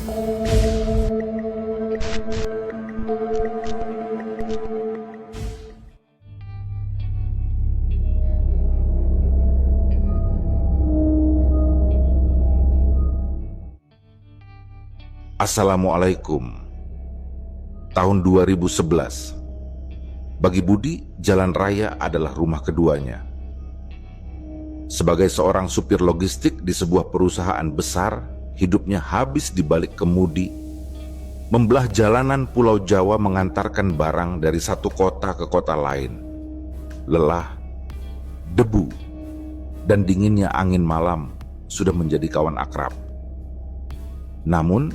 Assalamualaikum. Tahun 2011. Bagi Budi, jalan raya adalah rumah keduanya. Sebagai seorang supir logistik di sebuah perusahaan besar, hidupnya habis di balik kemudi, membelah jalanan Pulau Jawa mengantarkan barang dari satu kota ke kota lain. Lelah, debu, dan dinginnya angin malam sudah menjadi kawan akrab. Namun,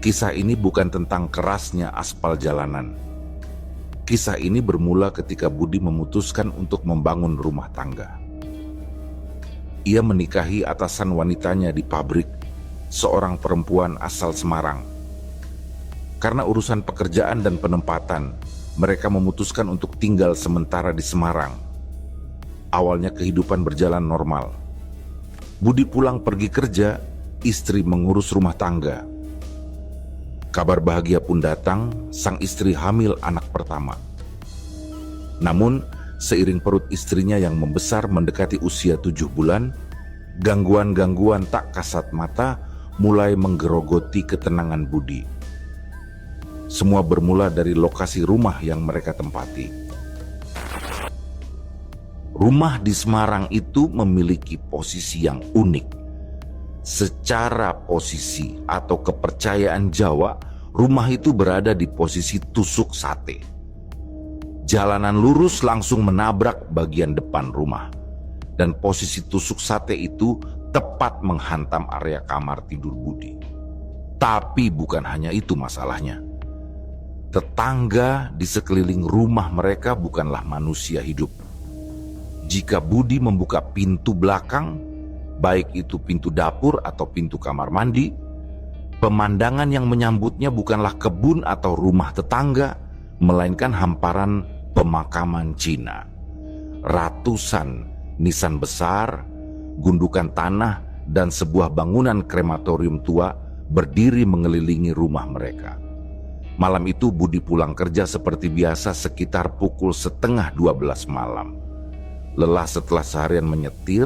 kisah ini bukan tentang kerasnya aspal jalanan. Kisah ini bermula ketika Budi memutuskan untuk membangun rumah tangga. Ia menikahi atasan wanitanya di pabrik, seorang perempuan asal Semarang. Karena urusan pekerjaan dan penempatan, mereka memutuskan untuk tinggal sementara di Semarang. Awalnya kehidupan berjalan normal. Budi pulang pergi kerja, istri mengurus rumah tangga. Kabar bahagia pun datang, sang istri hamil anak pertama. Namun, seiring perut istrinya yang membesar mendekati usia 7 bulan, gangguan-gangguan tak kasat mata mulai menggerogoti ketenangan Budi. Semua bermula dari lokasi rumah yang mereka tempati. Rumah di Semarang itu memiliki posisi yang unik. Secara posisi atau kepercayaan Jawa, rumah itu berada di posisi tusuk sate. Jalanan lurus langsung menabrak bagian depan rumah. Dan posisi tusuk sate itu tepat menghantam area kamar tidur Budi. Tapi bukan hanya itu masalahnya. Tetangga di sekeliling rumah mereka bukanlah manusia hidup. Jika Budi membuka pintu belakang, baik itu pintu dapur atau pintu kamar mandi, pemandangan yang menyambutnya bukanlah kebun atau rumah tetangga, melainkan hamparan pemakaman Cina. Ratusan nisan besar, gundukan tanah, dan sebuah bangunan krematorium tua berdiri mengelilingi rumah mereka. Malam itu Budi pulang kerja seperti biasa sekitar pukul 11:30 malam. Lelah setelah seharian menyetir,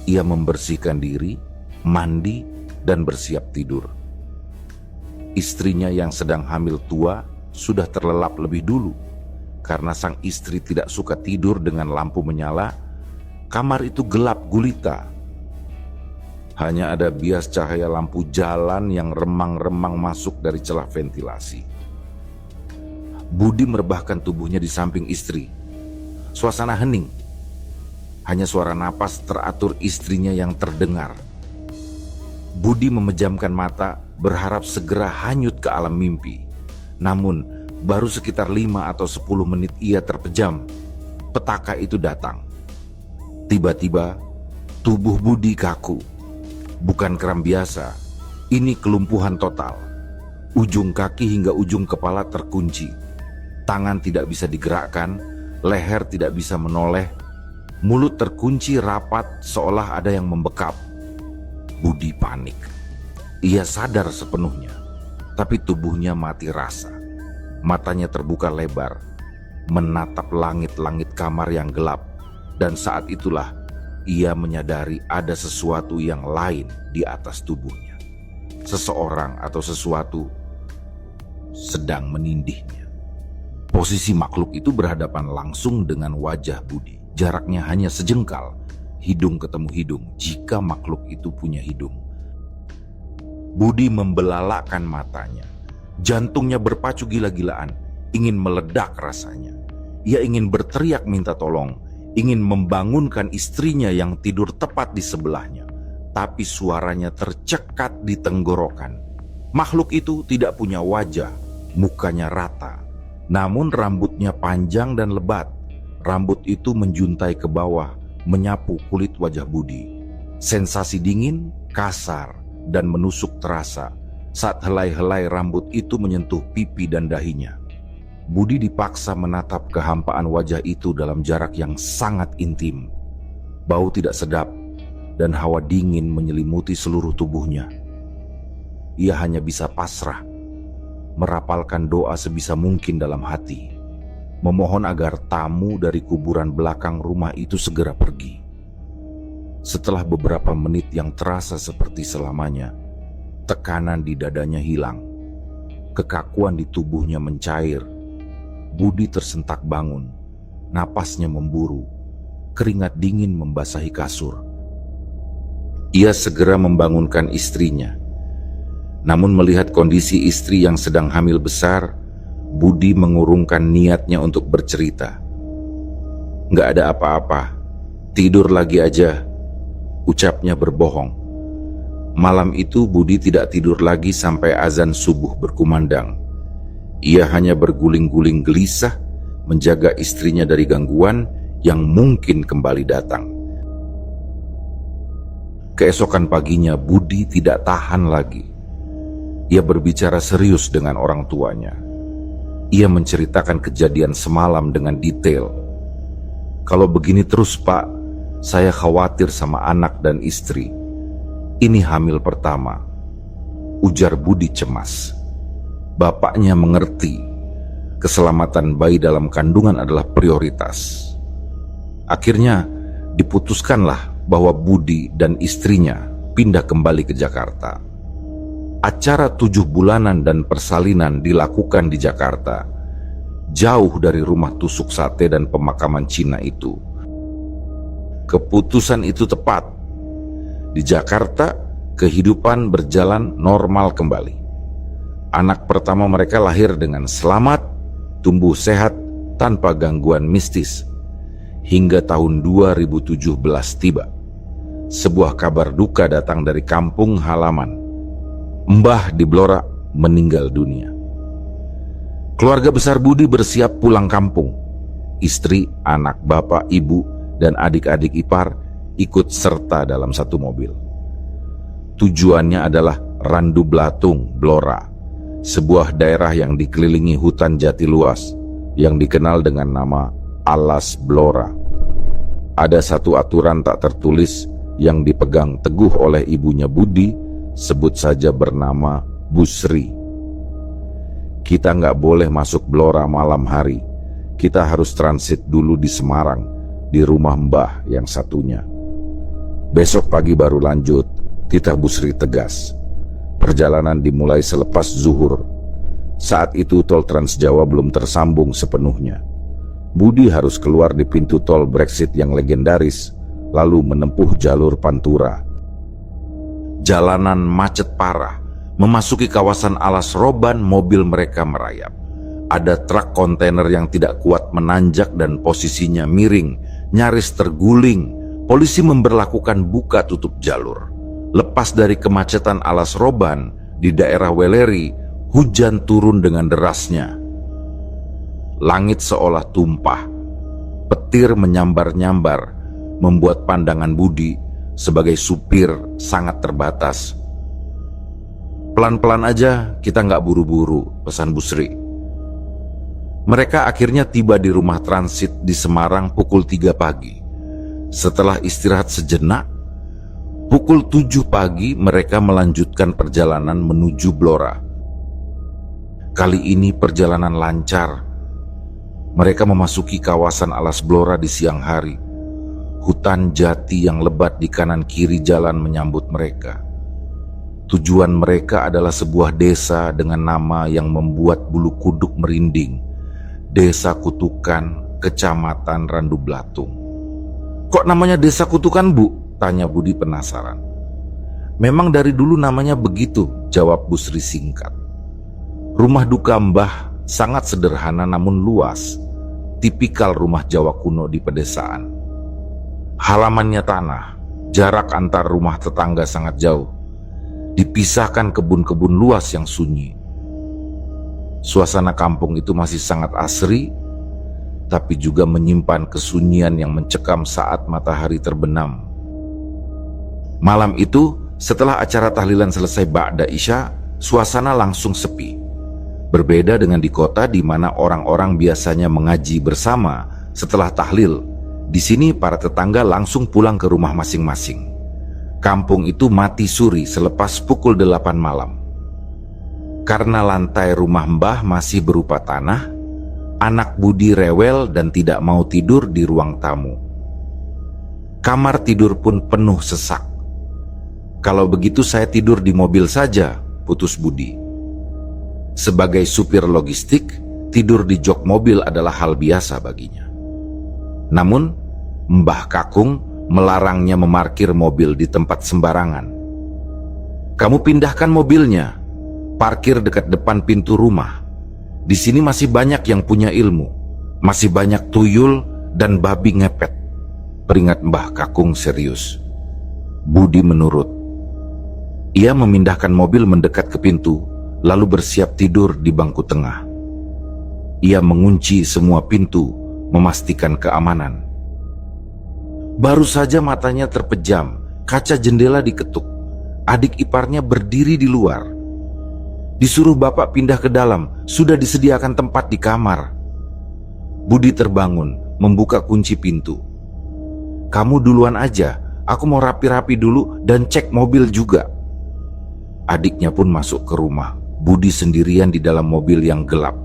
ia membersihkan diri, mandi, dan bersiap tidur. Istrinya yang sedang hamil tua sudah terlelap lebih dulu. Karena sang istri tidak suka tidur dengan lampu menyala, kamar itu gelap gulita. Hanya ada bias cahaya lampu jalan yang remang-remang masuk dari celah ventilasi. Budi merebahkan tubuhnya di samping istri. Suasana hening. Hanya suara napas teratur istrinya yang terdengar. Budi memejamkan mata, berharap segera hanyut ke alam mimpi. Namun, baru sekitar 5 atau 10 menit ia terpejam. Petaka itu datang. Tiba-tiba, tubuh Budi kaku. Bukan kram biasa, ini kelumpuhan total. Ujung kaki hingga ujung kepala terkunci. Tangan tidak bisa digerakkan, leher tidak bisa menoleh. Mulut terkunci rapat seolah ada yang membekap. Budi panik. Ia sadar sepenuhnya, tapi tubuhnya mati rasa. Matanya terbuka lebar, menatap langit-langit kamar yang gelap. Dan saat itulah ia menyadari ada sesuatu yang lain di atas tubuhnya. Seseorang atau sesuatu sedang menindihnya. Posisi makhluk itu berhadapan langsung dengan wajah Budi. Jaraknya hanya sejengkal, hidung ketemu hidung, jika makhluk itu punya hidung. Budi membelalakkan matanya. Jantungnya berpacu gila-gilaan, ingin meledak rasanya. Ia ingin berteriak minta tolong, ingin membangunkan istrinya yang tidur tepat di sebelahnya. Tapi suaranya tercekat di tenggorokan. Makhluk itu tidak punya wajah, mukanya rata. Namun rambutnya panjang dan lebat. Rambut itu menjuntai ke bawah, menyapu kulit wajah Budi. Sensasi dingin, kasar, dan menusuk terasa saat helai-helai rambut itu menyentuh pipi dan dahinya. Budi dipaksa menatap kehampaan wajah itu dalam jarak yang sangat intim. Bau tidak sedap, dan hawa dingin menyelimuti seluruh tubuhnya. ia hanya bisa pasrah, merapalkan doa sebisa mungkin dalam hati, memohon agar tamu dari kuburan belakang rumah itu segera pergi. Setelah beberapa menit yang terasa seperti selamanya, tekanan di dadanya hilang, kekakuan di tubuhnya mencair. Budi tersentak bangun, napasnya memburu, keringat dingin membasahi kasur. Ia segera membangunkan istrinya. Namun melihat kondisi istri yang sedang hamil besar, Budi mengurungkan niatnya untuk bercerita. "Nggak ada apa-apa, tidur lagi aja," ucapnya berbohong. Malam itu Budi tidak tidur lagi sampai azan subuh berkumandang. Ia hanya berguling-guling gelisah menjaga istrinya dari gangguan yang mungkin kembali datang. Keesokan paginya Budi tidak tahan lagi. Ia berbicara serius dengan orang tuanya. Ia menceritakan kejadian semalam dengan detail. "Kalau begini terus, Pak, saya khawatir sama anak dan istri. Ini hamil pertama," ujar Budi cemas. Bapaknya mengerti keselamatan bayi dalam kandungan adalah prioritas. Akhirnya diputuskanlah bahwa Budi dan istrinya pindah kembali ke Jakarta. Acara 7 bulanan dan persalinan dilakukan di Jakarta, jauh dari rumah tusuk sate dan pemakaman Cina itu. Keputusan itu tepat. Di Jakarta, kehidupan berjalan normal kembali. Anak pertama mereka lahir dengan selamat, tumbuh sehat tanpa gangguan mistis. Hingga tahun 2017 tiba. Sebuah kabar duka datang dari kampung halaman. Mbah di Blora meninggal dunia. Keluarga besar Budi bersiap pulang kampung. Istri, anak, bapak, ibu, dan adik-adik ipar ikut serta dalam satu mobil. Tujuannya adalah Randu Blatung, Blora, sebuah daerah yang dikelilingi hutan jati luas yang dikenal dengan nama Alas Blora. Ada satu aturan tak tertulis yang dipegang teguh oleh ibunya Budi, sebut saja bernama Busri. Kita nggak boleh masuk Blora malam hari. Kita harus transit dulu di Semarang, di rumah Mbah yang satunya. Besok pagi baru lanjut, titah Busri tegas. Perjalanan dimulai selepas zuhur. Saat itu tol Trans Jawa belum tersambung sepenuhnya. Budi harus keluar di pintu tol Brexit yang legendaris, lalu menempuh jalur Pantura. Jalanan macet parah. Memasuki kawasan Alas Roban, mobil mereka merayap. Ada truk kontainer yang tidak kuat menanjak dan posisinya miring, nyaris terguling. Polisi memberlakukan buka tutup jalur. Lepas dari kemacetan Alas Roban, di daerah Weleri, hujan turun dengan derasnya. Langit seolah tumpah. Petir menyambar-nyambar, membuat pandangan Budi sebagai supir sangat terbatas. "Pelan-pelan aja, kita nggak buru-buru," pesan Busri. Mereka akhirnya tiba di rumah transit di Semarang pukul 3 pagi. Setelah istirahat sejenak, pukul 7 pagi mereka melanjutkan perjalanan menuju Blora. Kali ini perjalanan lancar. Mereka memasuki kawasan Alas Blora di siang hari. Hutan jati yang lebat di kanan kiri jalan menyambut mereka. Tujuan mereka adalah sebuah desa dengan nama yang membuat bulu kuduk merinding. Desa Kutukan, Kecamatan Randu Blatung. "Kok namanya Desa Kutukan, Bu?" tanya Budi penasaran. "Memang dari dulu namanya begitu," jawab Busri singkat. Rumah duka Mbah sangat sederhana namun luas, tipikal rumah Jawa kuno di pedesaan. Halamannya tanah, jarak antar rumah tetangga sangat jauh, dipisahkan kebun-kebun luas yang sunyi. Suasana kampung itu masih sangat asri, tapi juga menyimpan kesunyian yang mencekam saat matahari terbenam. Malam itu, setelah acara tahlilan selesai ba'da Isya, suasana langsung sepi. Berbeda dengan di kota di mana orang-orang biasanya mengaji bersama setelah tahlil. Di sini para tetangga langsung pulang ke rumah masing-masing. Kampung itu mati suri selepas pukul 8 malam. Karena lantai rumah Mbah masih berupa tanah, anak Budi rewel dan tidak mau tidur di ruang tamu. Kamar tidur pun penuh sesak. "Kalau begitu saya tidur di mobil saja," putus Budi. Sebagai supir logistik, tidur di jok mobil adalah hal biasa baginya. Namun, Mbah Kakung melarangnya memarkir mobil di tempat sembarangan. "Kamu pindahkan mobilnya, parkir dekat depan pintu rumah. Di sini masih banyak yang punya ilmu, masih banyak tuyul dan babi ngepet," peringat Mbah Kakung serius. Budi menurut. Ia memindahkan mobil mendekat ke pintu, lalu bersiap tidur di bangku tengah. Ia mengunci semua pintu, memastikan keamanan. Baru saja matanya terpejam, kaca jendela diketuk. Adik iparnya berdiri di luar. Disuruh bapak pindah ke dalam, sudah disediakan tempat di kamar. Budi terbangun, membuka kunci pintu. "Kamu duluan aja, aku mau rapi-rapi dulu dan cek mobil juga." Adiknya pun masuk ke rumah. Budi sendirian di dalam mobil yang gelap.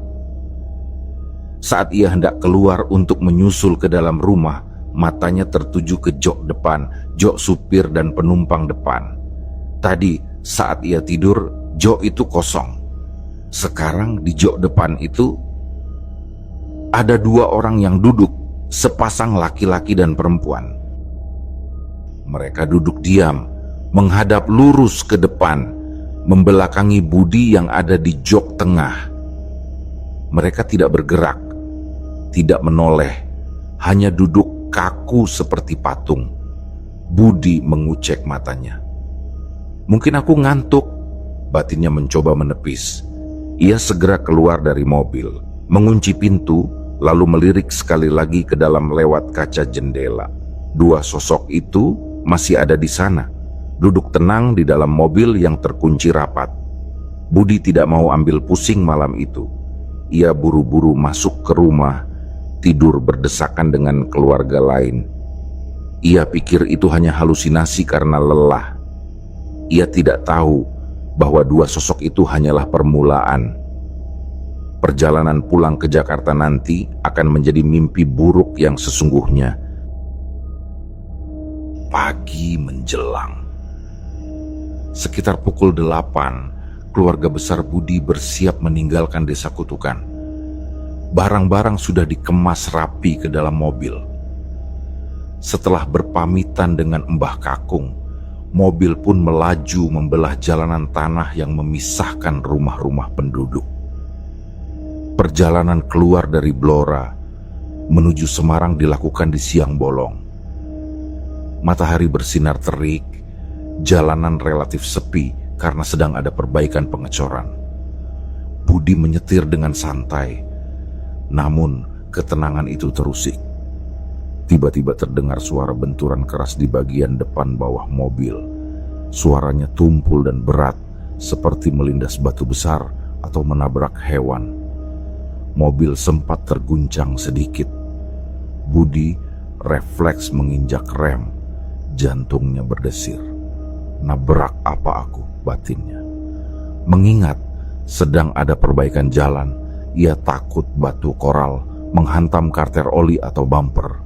Saat ia hendak keluar untuk menyusul ke dalam rumah, matanya tertuju ke jok depan, jok supir dan penumpang depan. Tadi saat ia tidur, jok itu kosong. Sekarang di jok depan itu ada 2 orang yang duduk, sepasang laki-laki dan perempuan. Mereka duduk diam, menghadap lurus ke depan, membelakangi Budi yang ada di jok tengah. Mereka tidak bergerak, tidak menoleh, hanya duduk kaku seperti patung. Budi mengucek matanya. "Mungkin aku ngantuk," batinnya mencoba menepis. Ia segera keluar dari mobil, mengunci pintu, lalu melirik sekali lagi ke dalam lewat kaca jendela. 2 sosok itu masih ada di sana, duduk tenang di dalam mobil yang terkunci rapat. Budi tidak mau ambil pusing malam itu. Ia buru-buru masuk ke rumah, tidur berdesakan dengan keluarga lain. Ia pikir itu hanya halusinasi karena lelah. Ia tidak tahu bahwa 2 sosok itu hanyalah permulaan. Perjalanan pulang ke Jakarta nanti akan menjadi mimpi buruk yang sesungguhnya. Pagi menjelang. Sekitar pukul 8, keluarga besar Budi bersiap meninggalkan desa Kutukan. Barang-barang sudah dikemas rapi ke dalam mobil. Setelah berpamitan dengan Mbah Kakung, mobil pun melaju membelah jalanan tanah yang memisahkan rumah-rumah penduduk. Perjalanan keluar dari Blora menuju Semarang dilakukan di siang bolong. Matahari bersinar terik, jalanan relatif sepi karena sedang ada perbaikan pengecoran. Budi menyetir dengan santai, namun ketenangan itu terusik. Tiba-tiba terdengar suara benturan keras di bagian depan bawah mobil. Suaranya tumpul dan berat, seperti melindas batu besar atau menabrak hewan. Mobil sempat terguncang sedikit. Budi refleks menginjak rem. Jantungnya berdesir. Nabrak apa aku, batinnya. Mengingat sedang ada perbaikan jalan, ia takut batu koral menghantam karter oli atau bumper.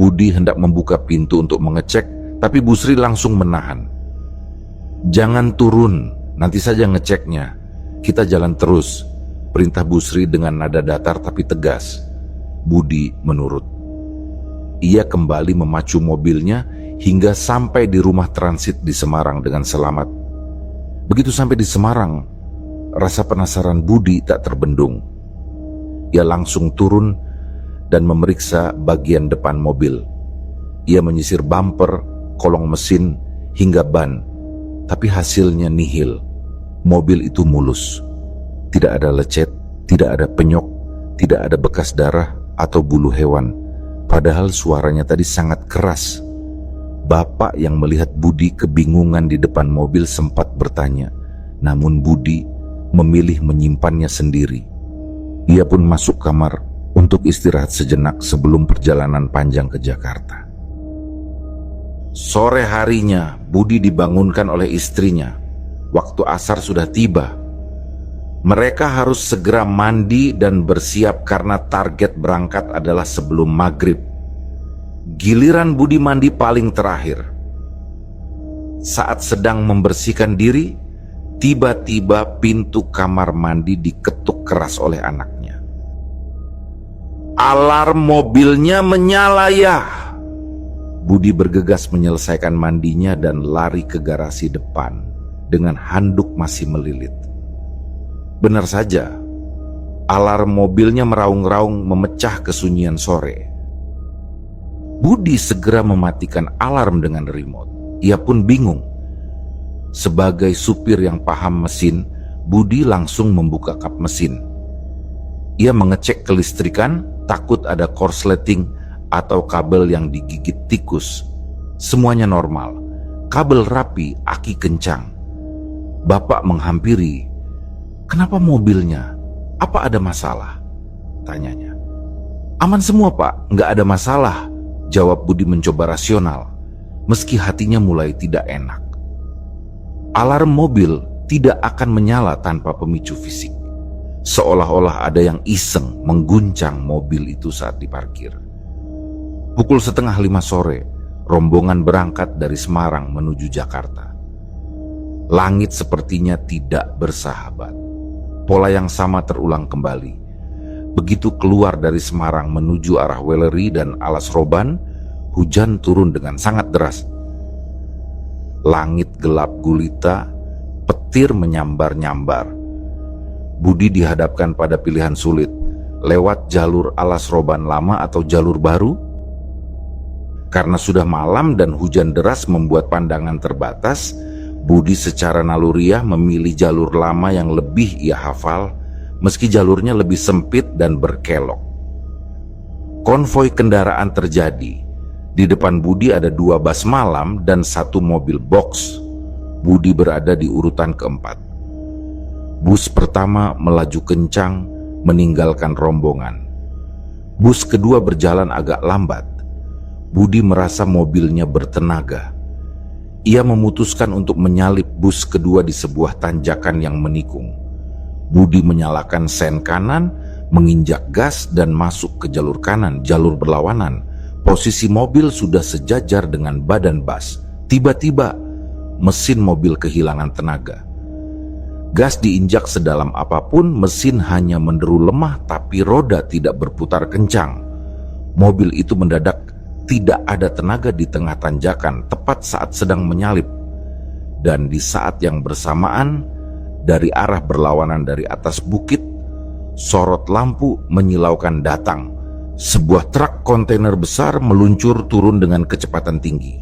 Budi hendak membuka pintu untuk mengecek, tapi Bu Sri langsung menahan. "Jangan turun, nanti saja ngeceknya. Kita jalan terus," perintah Bu Sri dengan nada datar tapi tegas. Budi menurut. Ia kembali memacu mobilnya hingga sampai di rumah transit di Semarang dengan selamat. Begitu sampai di Semarang, rasa penasaran Budi tak terbendung. Ia langsung turun dan memeriksa bagian depan mobil. Ia menyisir bumper, kolong mesin, hingga ban, tapi hasilnya nihil. Mobil itu mulus. Tidak ada lecet, tidak ada penyok, tidak ada bekas darah atau bulu hewan. Padahal suaranya tadi sangat keras. Bapak yang melihat Budi kebingungan di depan mobil sempat bertanya, namun Budi memilih menyimpannya sendiri. Ia pun masuk kamar untuk istirahat sejenak sebelum perjalanan panjang ke Jakarta. Sore harinya, Budi dibangunkan oleh istrinya. Waktu asar sudah tiba. Mereka harus segera mandi dan bersiap karena target berangkat adalah sebelum maghrib. Giliran Budi mandi paling terakhir. Saat sedang membersihkan diri, tiba-tiba pintu kamar mandi diketuk keras oleh anaknya. Alarm mobilnya menyala ya. Budi bergegas menyelesaikan mandinya dan lari ke garasi depan dengan handuk masih melilit. Benar saja, alarm mobilnya meraung-raung memecah kesunyian sore. Budi segera mematikan alarm dengan remote. Ia pun bingung. Sebagai supir yang paham mesin, Budi langsung membuka kap mesin. Ia mengecek kelistrikan, takut ada korsleting atau kabel yang digigit tikus. Semuanya normal. Kabel rapi, aki kencang. Bapak menghampiri. Kenapa mobilnya? Apa ada masalah? Tanyanya. Aman semua Pak, nggak ada masalah. Jawab Budi mencoba rasional, meski hatinya mulai tidak enak. Alarm mobil tidak akan menyala tanpa pemicu fisik. Seolah-olah ada yang iseng mengguncang mobil itu saat diparkir. Pukul 4:30 sore, rombongan berangkat dari Semarang menuju Jakarta. Langit sepertinya tidak bersahabat. Pola yang sama terulang kembali. Begitu keluar dari Semarang menuju arah Weleri dan Alas Roban, hujan turun dengan sangat deras. Langit gelap gulita, petir menyambar-nyambar. Budi dihadapkan pada pilihan sulit, lewat jalur Alas Roban lama atau jalur baru. Karena sudah malam dan hujan deras membuat pandangan terbatas, Budi secara naluriah memilih jalur lama yang lebih ia hafal, meski jalurnya lebih sempit dan berkelok. Konvoi kendaraan terjadi. Di depan Budi ada 2 bus malam dan 1 mobil box. Budi berada di urutan keempat. Bus pertama melaju kencang, meninggalkan rombongan. Bus kedua berjalan agak lambat. Budi merasa mobilnya bertenaga. Ia memutuskan untuk menyalip bus kedua di sebuah tanjakan yang menikung. Budi menyalakan sen kanan, menginjak gas dan masuk ke jalur kanan, jalur berlawanan. Posisi mobil sudah sejajar dengan badan bus. Tiba-tiba, mesin mobil kehilangan tenaga. Gas diinjak sedalam apapun, mesin hanya menderu lemah tapi roda tidak berputar kencang. Mobil itu mendadak tidak ada tenaga di tengah tanjakan tepat saat sedang menyalip. Dan di saat yang bersamaan, dari arah berlawanan dari atas bukit, sorot lampu menyilaukan datang. Sebuah truk kontainer besar meluncur turun dengan kecepatan tinggi.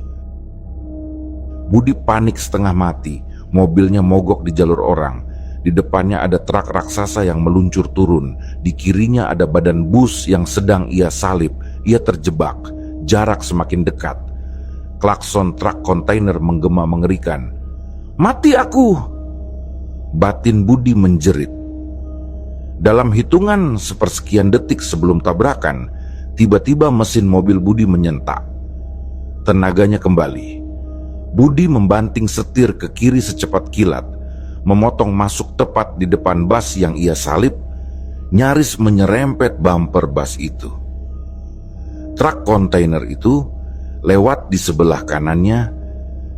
Budi panik setengah mati, mobilnya mogok di jalur orang. Di depannya ada truk raksasa yang meluncur turun. Di kirinya ada badan bus yang sedang ia salip. Ia terjebak. Jarak semakin dekat. Klakson truk kontainer menggema mengerikan. Mati aku! Batin Budi menjerit. Dalam hitungan sepersekian detik sebelum tabrakan, tiba-tiba mesin mobil Budi menyentak. Tenaganya kembali. Budi membanting setir ke kiri secepat kilat, memotong masuk tepat di depan bus yang ia salip, nyaris menyerempet bumper bus itu. Truk kontainer itu lewat di sebelah kanannya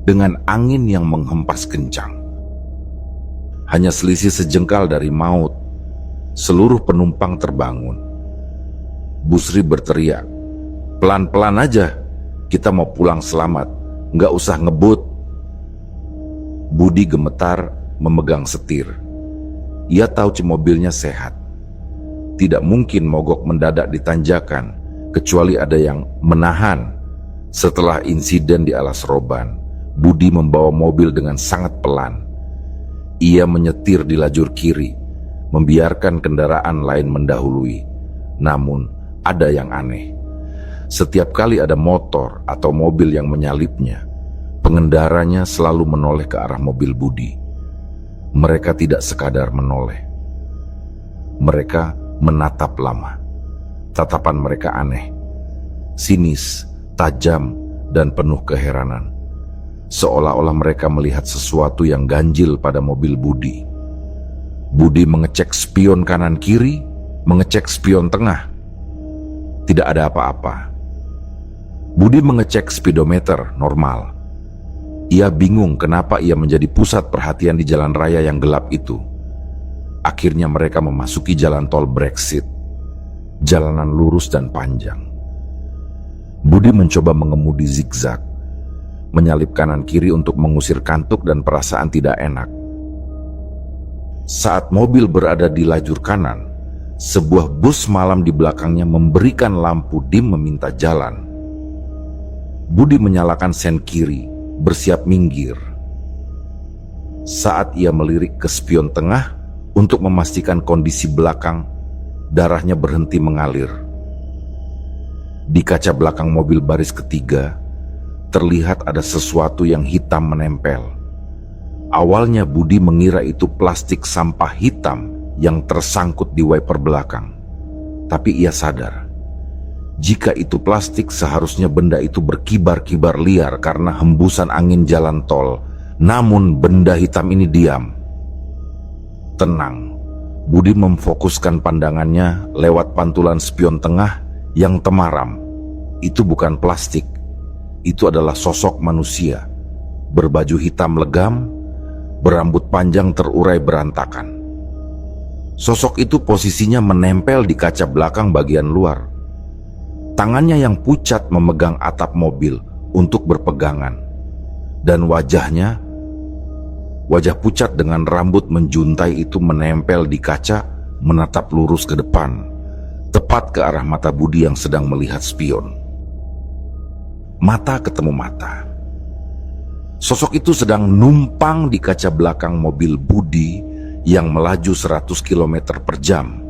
dengan angin yang menghempas kencang. Hanya selisih sejengkal dari maut, seluruh penumpang terbangun. Busri berteriak, pelan-pelan aja, kita mau pulang selamat, nggak usah ngebut. Budi gemetar memegang setir. Ia tahu mobilnya sehat. Tidak mungkin mogok mendadak di tanjakan, kecuali ada yang menahan. Setelah insiden di Alas Roban, Budi membawa mobil dengan sangat pelan. Ia menyetir di lajur kiri, membiarkan kendaraan lain mendahului. Namun, ada yang aneh. Setiap kali ada motor atau mobil yang menyalipnya, pengendaranya selalu menoleh ke arah mobil Budi. Mereka tidak sekadar menoleh. Mereka menatap lama. Tatapan mereka aneh, sinis, tajam, dan penuh keheranan. Seolah-olah mereka melihat sesuatu yang ganjil pada mobil Budi. Budi mengecek spion kanan kiri, mengecek spion tengah. Tidak ada apa-apa. Budi mengecek speedometer normal. Ia bingung kenapa ia menjadi pusat perhatian di jalan raya yang gelap itu. Akhirnya mereka memasuki jalan tol Brexit. Jalanan lurus dan panjang. Budi mencoba mengemudi zigzag, menyalip kanan kiri untuk mengusir kantuk dan perasaan tidak enak. Saat mobil berada di lajur kanan, sebuah bus malam di belakangnya memberikan lampu dim meminta jalan. Budi menyalakan sen kiri, bersiap minggir. Saat ia melirik ke spion tengah untuk memastikan kondisi belakang, darahnya berhenti mengalir. Di kaca belakang mobil baris ketiga, terlihat ada sesuatu yang hitam menempel. Awalnya Budi mengira itu plastik sampah hitam yang tersangkut di wiper belakang. Tapi ia sadar, jika itu plastik seharusnya benda itu berkibar-kibar liar karena hembusan angin jalan tol. Namun benda hitam ini diam. Tenang, Budi memfokuskan pandangannya lewat pantulan spion tengah yang temaram. Itu bukan plastik, itu adalah sosok manusia, berbaju hitam legam, berambut panjang terurai berantakan. Sosok itu posisinya menempel di kaca belakang bagian luar. Tangannya yang pucat memegang atap mobil untuk berpegangan. Dan wajah pucat dengan rambut menjuntai itu menempel di kaca, menatap lurus ke depan, tepat ke arah mata Budi yang sedang melihat spion. Mata ketemu mata. Sosok itu sedang numpang di kaca belakang mobil Budi yang melaju 100 km per jam.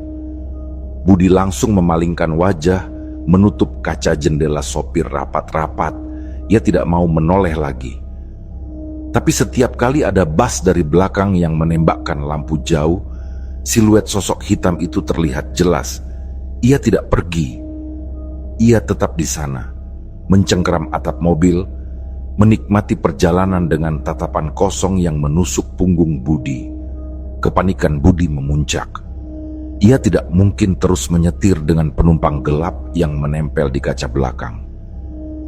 Budi langsung memalingkan wajah, menutup kaca jendela sopir rapat-rapat. Ia tidak mau menoleh lagi. Tapi setiap kali ada bas dari belakang yang menembakkan lampu jauh, siluet sosok hitam itu terlihat jelas. Ia tidak pergi. Ia tetap di sana, mencengkeram atap mobil, menikmati perjalanan dengan tatapan kosong yang menusuk punggung Budi. Kepanikan Budi memuncak. Ia tidak mungkin terus menyetir dengan penumpang gelap yang menempel di kaca belakang.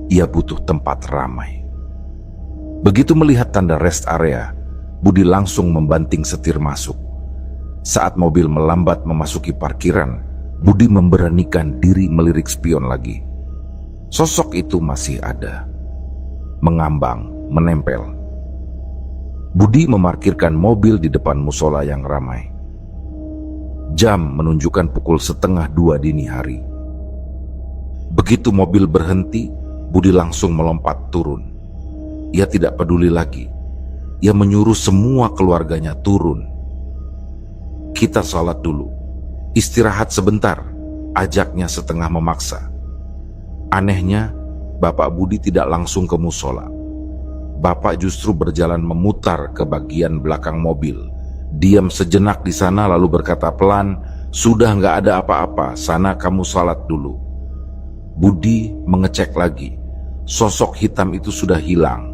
Ia butuh tempat ramai. Begitu melihat tanda rest area, Budi langsung membanting setir masuk. Saat mobil melambat memasuki parkiran, Budi memberanikan diri melirik spion lagi. Sosok itu masih ada, mengambang, menempel. Budi memarkirkan mobil di depan musola yang ramai. Jam menunjukkan pukul 1:30 dini hari. Begitu mobil berhenti, Budi langsung melompat turun. Ia tidak peduli lagi. Ia menyuruh semua keluarganya turun. Kita sholat dulu, istirahat sebentar, ajaknya setengah memaksa. Anehnya, Bapak Budi tidak langsung ke musola. Bapak justru berjalan memutar ke bagian belakang mobil. Diam sejenak di sana lalu berkata pelan, "Sudah nggak ada apa-apa, sana kamu sholat dulu." Budi mengecek lagi. Sosok hitam itu sudah hilang.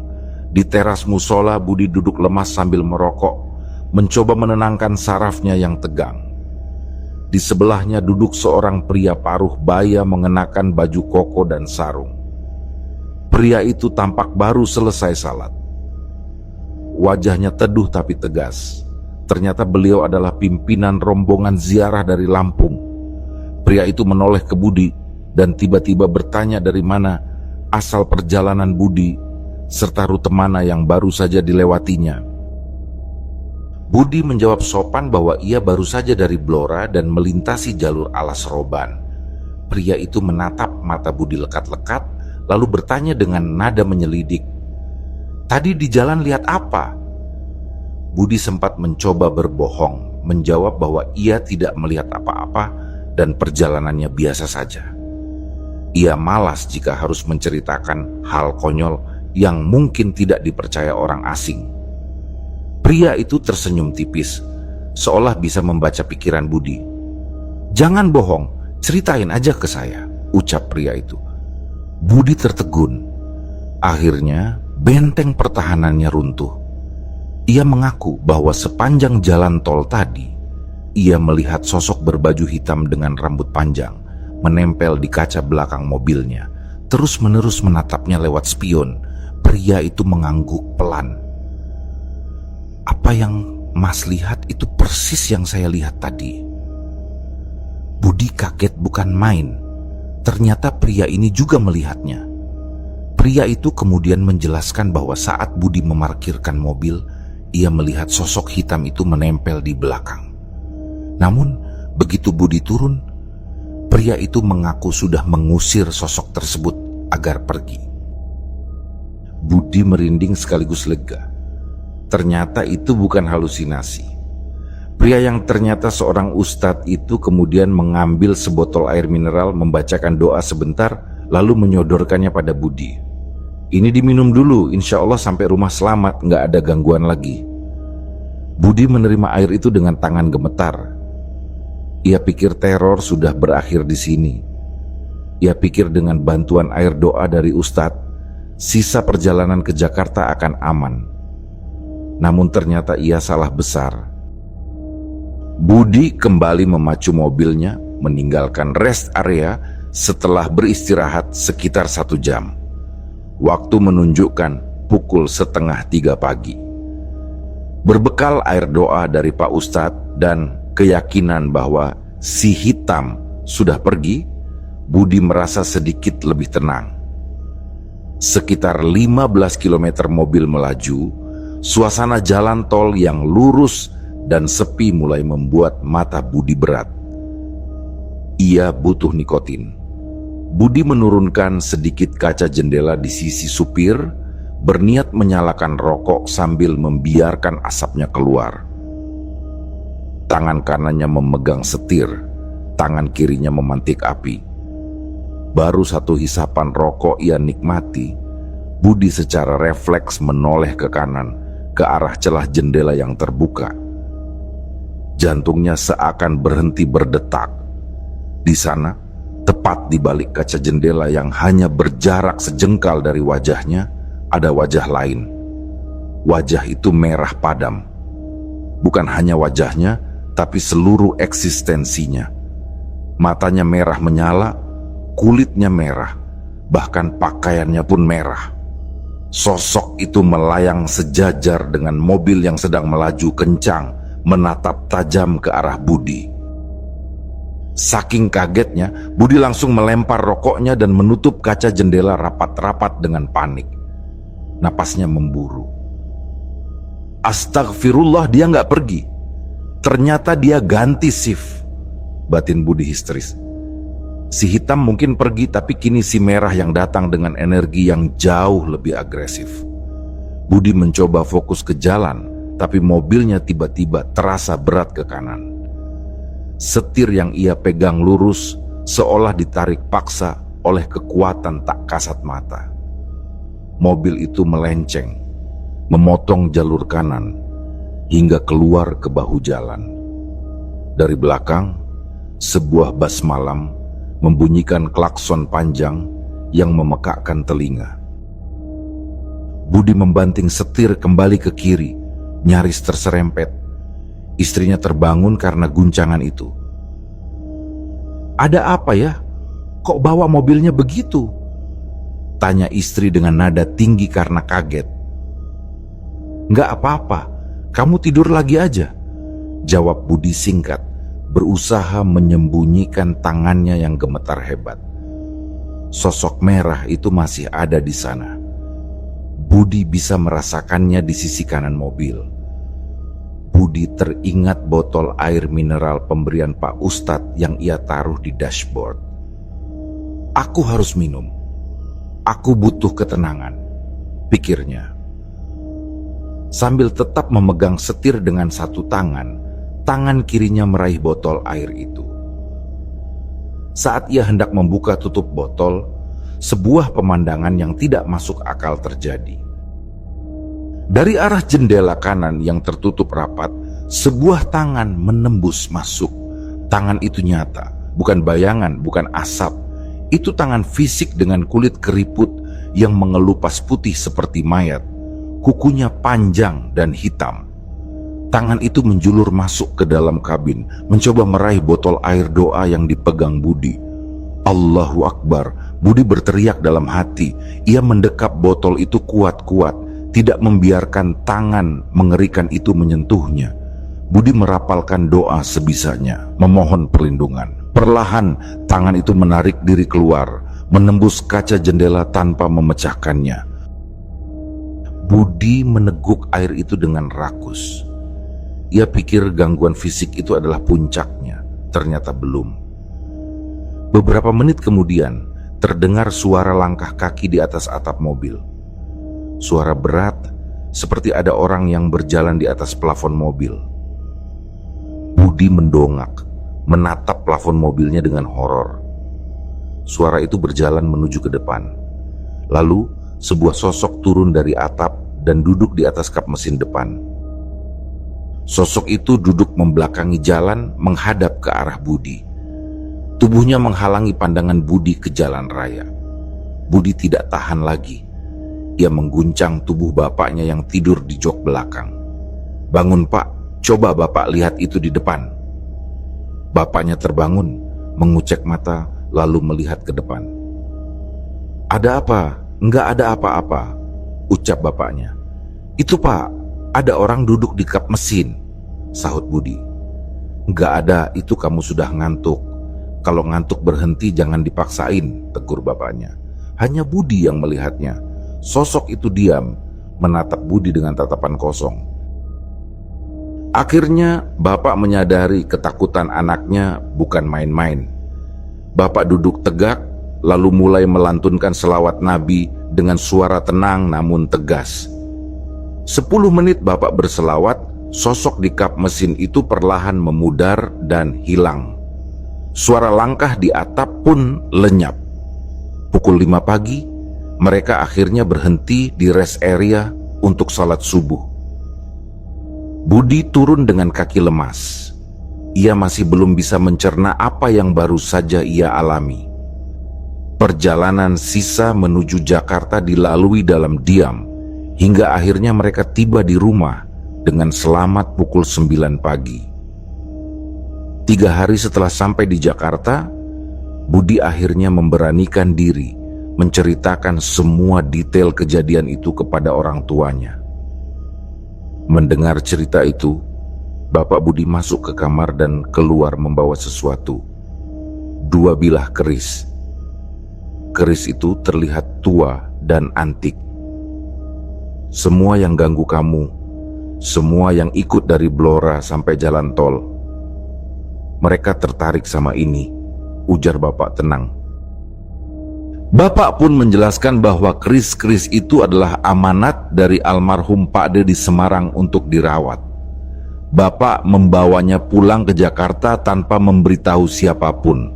Di teras musola, Budi duduk lemas sambil merokok, mencoba menenangkan sarafnya yang tegang. Di sebelahnya duduk seorang pria paruh baya mengenakan baju koko dan sarung. Pria itu tampak baru selesai salat. Wajahnya teduh tapi tegas. Ternyata beliau adalah pimpinan rombongan ziarah dari Lampung. Pria itu menoleh ke Budi dan tiba-tiba bertanya dari mana asal perjalanan Budi serta rute mana yang baru saja dilewatinya. Budi menjawab sopan bahwa ia baru saja dari Blora dan melintasi jalur alas roban. Pria itu menatap mata Budi lekat-lekat, lalu bertanya dengan nada menyelidik, "Tadi di jalan lihat apa?" Budi sempat mencoba berbohong, menjawab bahwa ia tidak melihat apa-apa dan perjalanannya biasa saja. Ia malas jika harus menceritakan hal konyol yang mungkin tidak dipercaya orang asing. Pria itu tersenyum tipis, seolah bisa membaca pikiran Budi. "Jangan bohong, ceritain aja ke saya," ucap pria itu. Budi tertegun. Akhirnya benteng pertahanannya runtuh. Ia mengaku bahwa sepanjang jalan tol tadi, Ia melihat sosok berbaju hitam dengan rambut panjang menempel di kaca belakang mobilnya, terus-menerus menatapnya lewat spion. Pria itu mengangguk pelan. "Apa yang Mas lihat itu persis yang saya lihat tadi." Budi kaget bukan main. Ternyata pria ini juga melihatnya. Pria itu kemudian menjelaskan bahwa saat Budi memarkirkan mobil, ia melihat sosok hitam itu menempel di belakang. Namun, begitu Budi turun, pria itu mengaku sudah mengusir sosok tersebut agar pergi. Budi merinding sekaligus lega. Ternyata itu bukan halusinasi. Pria yang ternyata seorang ustadz itu kemudian mengambil sebotol air mineral, membacakan doa sebentar, lalu menyodorkannya pada Budi. "Ini diminum dulu, insya Allah sampai rumah selamat, nggak ada gangguan lagi." Budi menerima air itu dengan tangan gemetar. Ia pikir teror sudah berakhir di sini. Ia pikir dengan bantuan air doa dari ustadz, sisa perjalanan ke Jakarta akan aman. Namun ternyata ia salah besar. Budi kembali memacu mobilnya, meninggalkan rest area setelah beristirahat sekitar 1 jam. Waktu menunjukkan pukul 2:30 pagi. Berbekal air doa dari Pak Ustadz dan keyakinan bahwa si hitam sudah pergi, Budi merasa sedikit lebih tenang. Sekitar 15 km mobil melaju, suasana jalan tol yang lurus dan sepi mulai membuat mata Budi berat. Ia butuh nikotin. Budi menurunkan sedikit kaca jendela di sisi supir, berniat menyalakan rokok sambil membiarkan asapnya keluar. Tangan kanannya memegang setir, tangan kirinya memantik api. Baru 1 hisapan rokok ia nikmati, Budi secara refleks menoleh ke kanan, ke arah celah jendela yang terbuka. Jantungnya seakan berhenti berdetak. Di sana, tepat di balik kaca jendela yang hanya berjarak sejengkal dari wajahnya, ada wajah lain. Wajah itu merah padam. Bukan hanya wajahnya, tapi seluruh eksistensinya. Matanya merah menyala, kulitnya merah, bahkan pakaiannya pun merah. Sosok itu melayang sejajar dengan mobil yang sedang melaju kencang, menatap tajam ke arah Budi. Saking kagetnya, Budi langsung melempar rokoknya dan menutup kaca jendela rapat-rapat dengan panik. Napasnya memburu. Astagfirullah, dia nggak pergi. Ternyata dia ganti shift. Batin Budi histeris. Si hitam mungkin pergi, tapi kini si merah yang datang dengan energi yang jauh lebih agresif. Budi mencoba fokus ke jalan, tapi mobilnya tiba-tiba terasa berat ke kanan. Setir yang ia pegang lurus seolah ditarik paksa oleh kekuatan tak kasat mata. Mobil itu melenceng, memotong jalur kanan, hingga keluar ke bahu jalan. Dari belakang, sebuah bas malam membunyikan klakson panjang yang memekakkan telinga. Budi membanting setir kembali ke kiri, nyaris terserempet. Istrinya terbangun karena guncangan itu. "Ada apa ya? Kok bawa mobilnya begitu?" tanya istri dengan nada tinggi karena kaget. "Nggak apa-apa, kamu tidur lagi aja," jawab Budi singkat, berusaha menyembunyikan tangannya yang gemetar hebat. Sosok merah itu masih ada di sana. Budi bisa merasakannya di sisi kanan mobil. Budi teringat botol air mineral pemberian Pak Ustadz yang ia taruh di dashboard. "Aku harus minum. Aku butuh ketenangan," pikirnya. Sambil tetap memegang setir dengan satu tangan, tangan kirinya meraih botol air itu. Saat ia hendak membuka tutup botol, sebuah pemandangan yang tidak masuk akal terjadi. Dari arah jendela kanan yang tertutup rapat, sebuah tangan menembus masuk. Tangan itu nyata, bukan bayangan, bukan asap. Itu tangan fisik dengan kulit keriput yang mengelupas putih seperti mayat. Kukunya panjang dan hitam. Tangan itu menjulur masuk ke dalam kabin, mencoba meraih botol air doa yang dipegang Budi. Allahu Akbar, Budi berteriak dalam hati. Ia mendekap botol itu kuat-kuat, tidak membiarkan tangan mengerikan itu menyentuhnya. Budi merapalkan doa sebisanya, memohon perlindungan. Perlahan tangan itu menarik diri keluar, menembus kaca jendela tanpa memecahkannya. Budi meneguk air itu dengan rakus. Ia pikir gangguan fisik itu adalah puncaknya, ternyata belum. Beberapa menit kemudian, terdengar suara langkah kaki di atas atap mobil. Suara berat, seperti ada orang yang berjalan di atas plafon mobil. Budi mendongak, menatap plafon mobilnya dengan horor. Suara itu berjalan menuju ke depan. Lalu, sebuah sosok turun dari atap dan duduk di atas kap mesin depan. Sosok itu duduk membelakangi jalan menghadap ke arah Budi. Tubuhnya menghalangi pandangan Budi ke jalan raya. Budi tidak tahan lagi. Ia mengguncang tubuh bapaknya yang tidur di jok belakang. "Bangun Pak, coba Bapak lihat itu di depan." Bapaknya terbangun, mengucek mata lalu melihat ke depan. "Ada apa?" "Enggak ada apa-apa," ucap bapaknya. "Itu Pak, ada orang duduk di kap mesin," sahut Budi. "Enggak ada, itu kamu sudah ngantuk. Kalau ngantuk berhenti jangan dipaksain," tegur bapaknya. Hanya Budi yang melihatnya. Sosok itu diam, menatap Budi dengan tatapan kosong. Akhirnya bapak menyadari ketakutan anaknya bukan main-main. Bapak duduk tegak, lalu mulai melantunkan selawat Nabi dengan suara tenang namun tegas. 10 menit bapak berselawat, sosok di kap mesin itu perlahan memudar dan hilang. Suara langkah di atap pun lenyap. Pukul 5 pagi, mereka akhirnya berhenti di rest area untuk salat subuh. Budi turun dengan kaki lemas. Ia masih belum bisa mencerna apa yang baru saja ia alami. Perjalanan sisa menuju Jakarta dilalui dalam diam, hingga akhirnya mereka tiba di rumah dengan selamat pukul 9 pagi. 3 hari setelah sampai di Jakarta, Budi akhirnya memberanikan diri menceritakan semua detail kejadian itu kepada orang tuanya. Mendengar cerita itu, Bapak Budi masuk ke kamar dan keluar membawa sesuatu. 2 bilah keris. Keris itu terlihat tua dan antik. "Semua yang ganggu kamu, semua yang ikut dari Blora sampai jalan tol, mereka tertarik sama ini," ujar bapak tenang. Bapak pun menjelaskan bahwa keris-keris itu adalah amanat dari almarhum Pak De di Semarang untuk dirawat. Bapak membawanya pulang ke Jakarta tanpa memberitahu siapapun.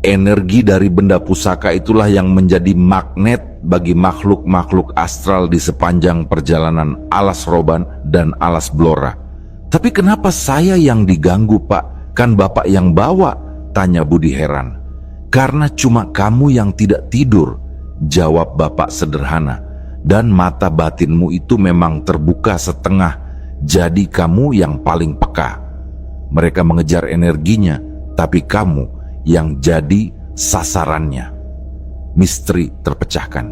Energi dari benda pusaka itulah yang menjadi magnet bagi makhluk-makhluk astral di sepanjang perjalanan Alas Roban dan Alas Blora. "Tapi kenapa saya yang diganggu Pak? Kan Bapak yang bawa?" tanya Budi heran. "Karena cuma kamu yang tidak tidur," jawab Bapak sederhana. "Dan mata batinmu itu memang terbuka setengah, jadi kamu yang paling peka. Mereka mengejar energinya, tapi kamu yang jadi sasarannya." Misteri terpecahkan.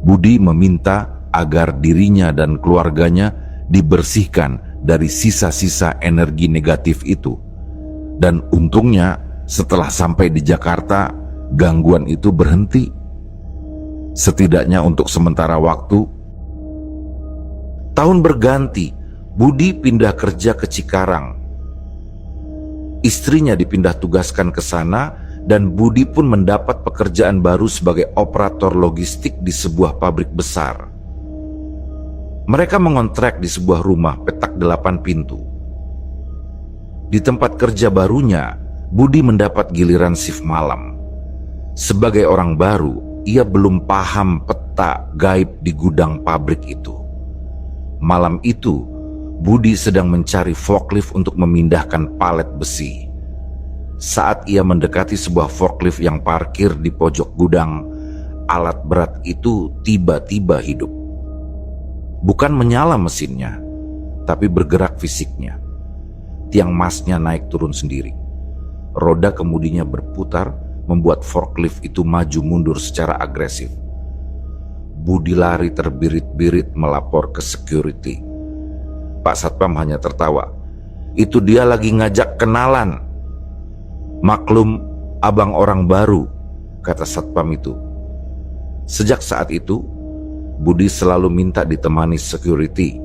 Budi meminta agar dirinya dan keluarganya dibersihkan dari sisa-sisa energi negatif itu. Dan untungnya setelah sampai di Jakarta, gangguan itu berhenti. Setidaknya untuk sementara waktu. Tahun berganti, Budi pindah kerja ke Cikarang. Istrinya dipindah tugaskan ke sana dan Budi pun mendapat pekerjaan baru sebagai operator logistik di sebuah pabrik besar. Mereka mengontrak di sebuah rumah petak 8 pintu. Di tempat kerja barunya, Budi mendapat giliran shift malam. Sebagai orang baru, ia belum paham peta gaib di gudang pabrik itu. Malam itu, Budi sedang mencari forklift untuk memindahkan palet besi. Saat ia mendekati sebuah forklift yang parkir di pojok gudang, alat berat itu tiba-tiba hidup. Bukan menyala mesinnya, tapi bergerak fisiknya. Tiang masnya naik turun sendiri. Roda kemudinya berputar, membuat forklift itu maju mundur secara agresif. Budi lari terbirit-birit melapor ke security. Pak Satpam hanya tertawa. Itu dia lagi ngajak kenalan. Maklum, abang orang baru, kata Satpam itu. Sejak saat itu, Budi selalu minta ditemani security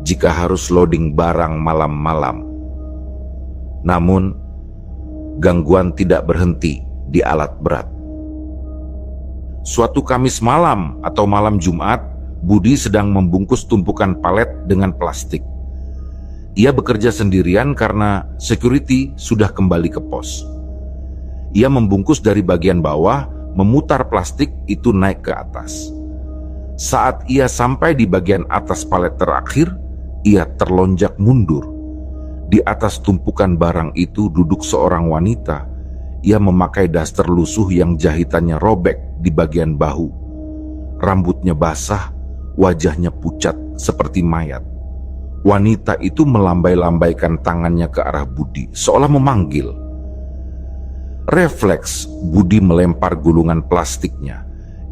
jika harus loading barang malam-malam. Namun, gangguan tidak berhenti di alat berat. Suatu Kamis malam atau malam Jumat, Budi sedang membungkus tumpukan palet dengan plastik. Ia bekerja sendirian karena security sudah kembali ke pos. Ia membungkus dari bagian bawah, memutar plastik itu naik ke atas. Saat ia sampai di bagian atas palet terakhir, ia terlonjak mundur. Di atas tumpukan barang itu duduk seorang wanita. Ia memakai daster lusuh yang jahitannya robek di bagian bahu. Rambutnya basah, wajahnya pucat seperti mayat. Wanita itu melambai-lambaikan tangannya ke arah Budi, seolah memanggil. Refleks Budi melempar gulungan plastiknya.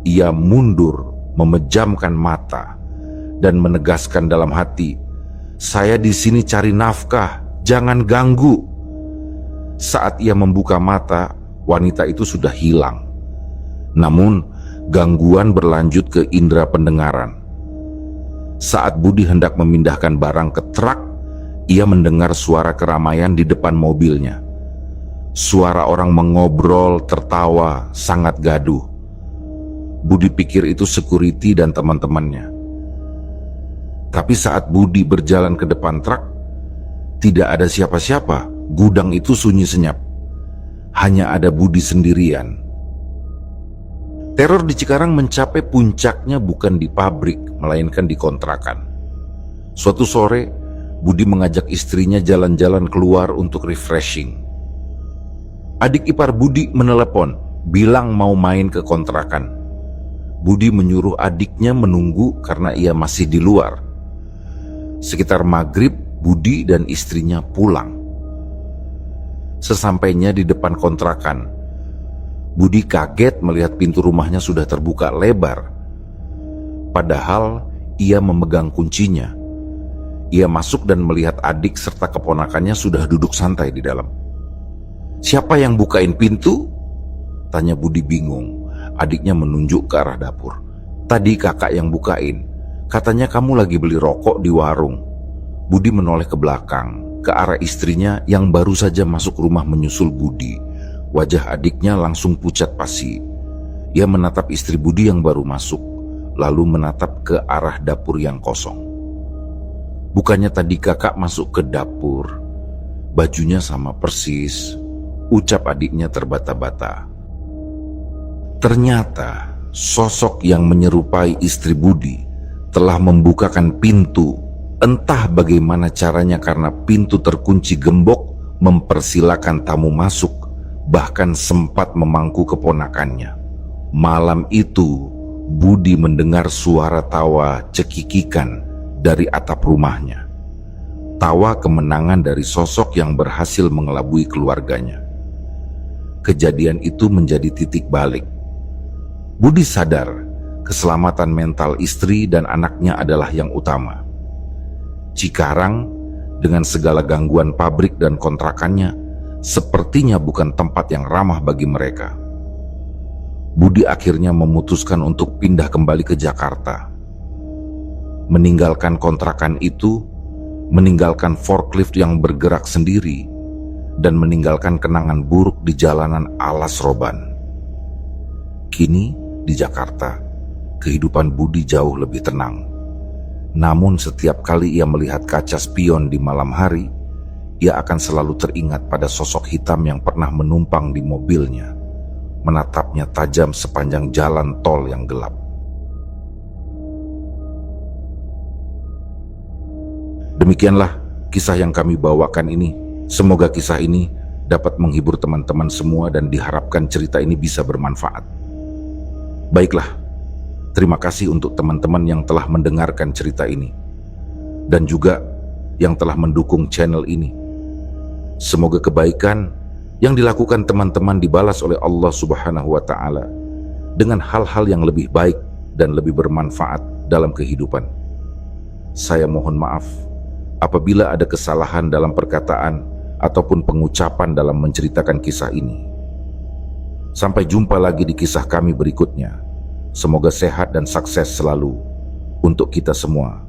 Ia mundur, memejamkan mata, dan menegaskan dalam hati, "Saya di sini cari nafkah, jangan ganggu." Saat ia membuka mata, wanita itu sudah hilang. Namun, gangguan berlanjut ke indera pendengaran. Saat Budi hendak memindahkan barang ke truk, ia mendengar suara keramaian di depan mobilnya. Suara orang mengobrol, tertawa, sangat gaduh. Budi pikir itu security dan teman-temannya. Tapi saat Budi berjalan ke depan truk, tidak ada siapa-siapa. Gudang itu sunyi senyap. Hanya ada Budi sendirian. Teror di Cikarang mencapai puncaknya bukan di pabrik, melainkan di kontrakan. Suatu sore, Budi mengajak istrinya jalan-jalan keluar untuk refreshing. Adik ipar Budi menelepon, bilang mau main ke kontrakan. Budi menyuruh adiknya menunggu karena ia masih di luar. Sekitar maghrib, Budi dan istrinya pulang. Sesampainya di depan kontrakan, Budi kaget melihat pintu rumahnya sudah terbuka lebar. Padahal ia memegang kuncinya. Ia masuk dan melihat adik serta keponakannya sudah duduk santai di dalam. "Siapa yang bukain pintu?" tanya Budi bingung. Adiknya menunjuk ke arah dapur. "Tadi kakak yang bukain. Katanya kamu lagi beli rokok di warung." Budi menoleh ke belakang, ke arah istrinya yang baru saja masuk rumah menyusul Budi. Wajah adiknya langsung pucat pasi. Ia menatap istri Budi yang baru masuk, lalu menatap ke arah dapur yang kosong. "Bukannya tadi kakak masuk ke dapur? Bajunya sama persis," ucap adiknya terbata-bata. Ternyata sosok yang menyerupai istri Budi telah membukakan pintu. Entah bagaimana caranya karena pintu terkunci gembok, mempersilakan tamu masuk. Bahkan sempat memangku keponakannya. Malam itu, Budi mendengar suara tawa cekikikan dari atap rumahnya. Tawa kemenangan dari sosok yang berhasil mengelabui keluarganya. Kejadian itu menjadi titik balik. Budi sadar keselamatan mental istri dan anaknya adalah yang utama. Cikarang dengan segala gangguan pabrik dan kontrakannya sepertinya bukan tempat yang ramah bagi mereka. Budi akhirnya memutuskan untuk pindah kembali ke Jakarta. Meninggalkan kontrakan itu, meninggalkan forklift yang bergerak sendiri, dan meninggalkan kenangan buruk di jalanan alas roban. Kini di Jakarta, kehidupan Budi jauh lebih tenang. Namun setiap kali ia melihat kaca spion di malam hari, ia akan selalu teringat pada sosok hitam yang pernah menumpang di mobilnya, menatapnya tajam sepanjang jalan tol yang gelap. Demikianlah kisah yang kami bawakan ini. Semoga kisah ini dapat menghibur teman-teman semua dan diharapkan cerita ini bisa bermanfaat. Baiklah, terima kasih untuk teman-teman yang telah mendengarkan cerita ini. Dan juga yang telah mendukung channel ini. Semoga kebaikan yang dilakukan teman-teman dibalas oleh Allah Subhanahu wa Ta'ala dengan hal-hal yang lebih baik dan lebih bermanfaat dalam kehidupan. Saya mohon maaf apabila ada kesalahan dalam perkataan ataupun pengucapan dalam menceritakan kisah ini. Sampai jumpa lagi di kisah kami berikutnya. Semoga sehat dan sukses selalu untuk kita semua.